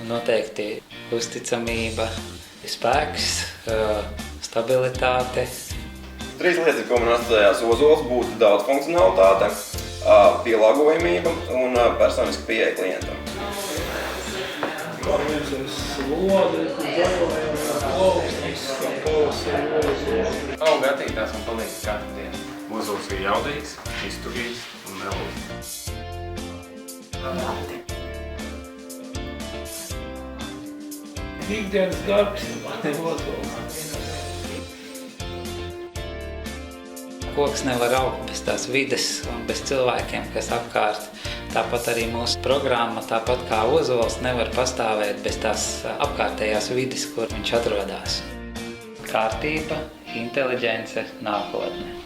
Noteikti uzticamība, spēks, stabilitāte. 3 lietas, ko man asociējās ozols, būtu daudzfunkcionalitāte, pielāgojamība un personiska pieeja klientam. Auga attīstās un palīdz katru dienu. Ozols ir jaudīgs, izturīgs un melīgs. Ikdienas darbs man ir ozols. Koks nevar augt bez tās vides un bez cilvēkiem, kas apkārt. Tāpat arī mūsu programma, tāpat kā ozols, nevar pastāvēt bez tās apkārtējās vides, kur viņš atrodas. Kārtība, inteliģence, nākotne.